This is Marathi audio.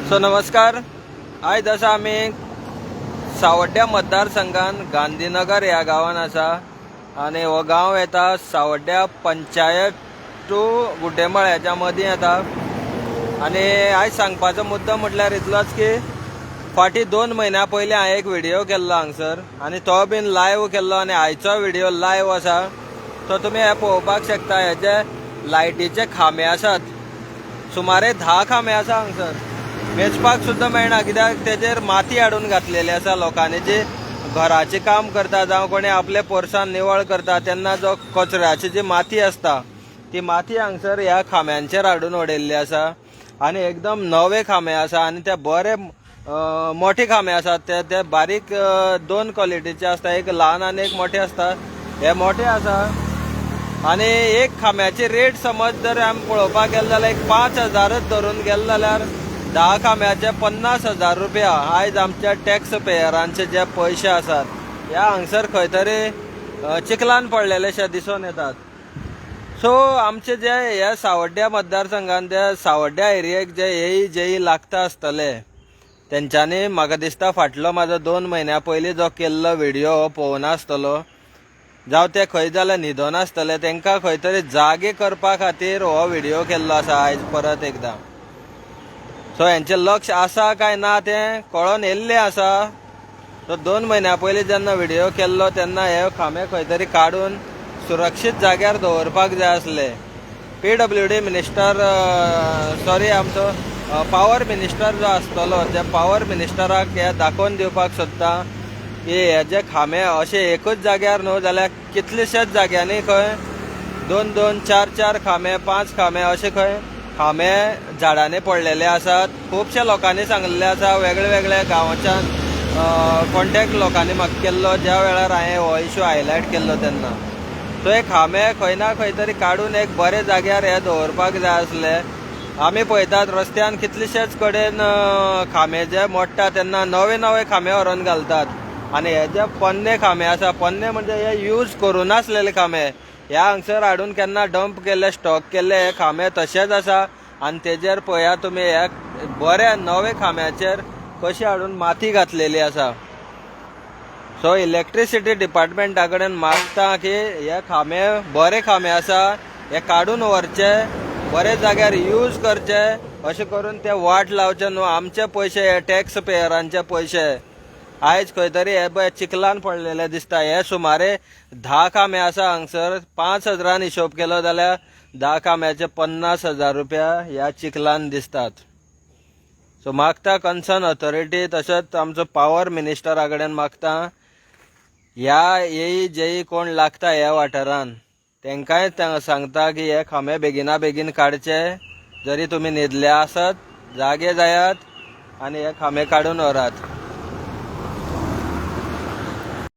सो नमस्कार। आयज आसा आमी सावड्ड्या मतदारसंघान गांधीनगर ह्या गांवान आसा आनी हो गांव येता सावड्ड्या पंचायत टू गुड्डेमाळ हेच्या मदीं येता। आनी आयज सांगपाचो मुद्दो म्हटल्यार इतलोच की फाटी 2 म्हयन्या पयलीं हांवें एक व्हिडिओ केल्लो हांगसर आनी तो बीन लायव्ह केल्लो आनी आयचो व्हिडिओ लायव्ह आसा। तो तुमी हे पळोवपाक शकता। हेचे लायटीचे खांबे आसात, सुमारे 10 खांबे आसा हांगसर। वेचपाक सुद्दां मेळना कित्याक तेजेर माती हाडून घातलेली आसा। लोकांनी जी घराचें काम करता जावं कोणी आपले पोरसान निवळ करता तेन्ना जो कचऱ्याची जी माती आसता ती माती हांगसर ह्या खांब्यांचेर हाडून उडयल्ली आसा। आनी एकदम नवे खांबे आसा आनी ते बरे मोठे खांबे आसात। ते बारीक 2 क्वॉलिटीचे आसता, एक ल्हान आनी एक मोठे आसता। हे मोठे आसा आनी एक खांब्याची रेट समज जर आमी पळोवपाक गेले जाल्यार एक 5,000च धरून गेले जाल्यार 10 खांब्याचे 50,000 रुपया आयज आमच्या टॅक्स पेयरांचे जे पयशे आसात ह्या हांगसर खंय तरी चिखलान पडलेलेशे दिसून येतात। सो आमचे जे ह्या सावड्ड्या मतदारसंघान जे सावड्ड्या एरियेक जे जेई लागता आसतले तेंच्यांनी म्हाका दिसता फाटलो म्हाजो 2 म्हयन्या पयलीं जो केल्लो व्हिडिओ हो पळोवना आसतलो, जावं ते खंय जाल्यार न्हिदोन आसतले। तांकां खंय तरी जागे करपा खातीर हो व्हिडिओ केल्लो आसा आयज परत एकदां। सो हेंचें लक्ष आसा काय ना तें कळोन येयल्लें आसा। तो 2 म्हयन्या पयलीं जेन्ना व्हिडिओ केल्लो तेन्ना हे खांबे खंय तरी काडून सुरक्षीत जाग्यार दवरपाक जाय आसले। PWD मिनिस्टर आमचो पावर मिनिस्टर जो आसतलो त्या पावर मिनिस्टराक हे दाखोवन दिवपाक सोदता की हे जे खांबे अशे एकूच जाग्यार न्हू जाल्यार कितलेशेच जाग्यांनी खंय 2-2, 4-4 खांबे, 5 खांबे अशे खंय खांबे झाडांनी पडलेले आसात। खुबशा लोकांनी सांगलेले आसा, वेगळे वेगळे गांवांच्यान कॉन्टॅक्ट लोकांनी म्हाका केल्लो ज्या वेळार हांवें हो इशू हायलायट केल्लो तेन्ना। सो हे खांबे खंय ना खंय तरी काडून एक बरे जाग्यार हे दवरपाक जाय आसले। आमी पळयतात रस्त्यान कितलेशेच कडेन खांबे जे मोडटा तेन्ना नवे नवे खांबे व्हरोन घालतात आनी हे जे पोन्ने खांबे आसा, पोन्ने म्हणजे हे यूज करून नासलेले खांबे ह्या हांगसर हाडून केन्ना डंप केले, स्टॉक केले हे खांबे तशेच आसा। आनी तेजेर पळयात तुमी हे बऱ्या नवे खांब्याचेर कशी हाडून माती घातलेली आसा। सो इलेक्ट्रिसिटी डिपार्टमेंटा कडेन मागता की हे खांबे बरे खांबे आसा हे काडून व्हरचे, बरे जाग्यार यूज करचे, अशें करून ते वाट लावचे न्हू। आमचे पयशे हे टॅक्स पेयरांचे पयशे आयज खंय तरी हे पळय चिखलान पडलेले दिसता। हे सुमारे 10 खांबे आसा हांगसर। 5,000 हिशोब केलो जाल्यार 10 खांब्याचे 50,000 रुपया ह्या चिखलान दिसतात। सो मागता कन्सर्न ऑथॉरिटी तशेंच आमचो पावर मिनिस्टरा कडेन मागता ह्या जेई कोण लागता ह्या वाठारान तेंकांय सांगता की हे खांबे बेगिना बेगीन काडचे। जरी तुमी न्हिदले आसत जागे जायात आनी हे खांबे काडून व्हरात।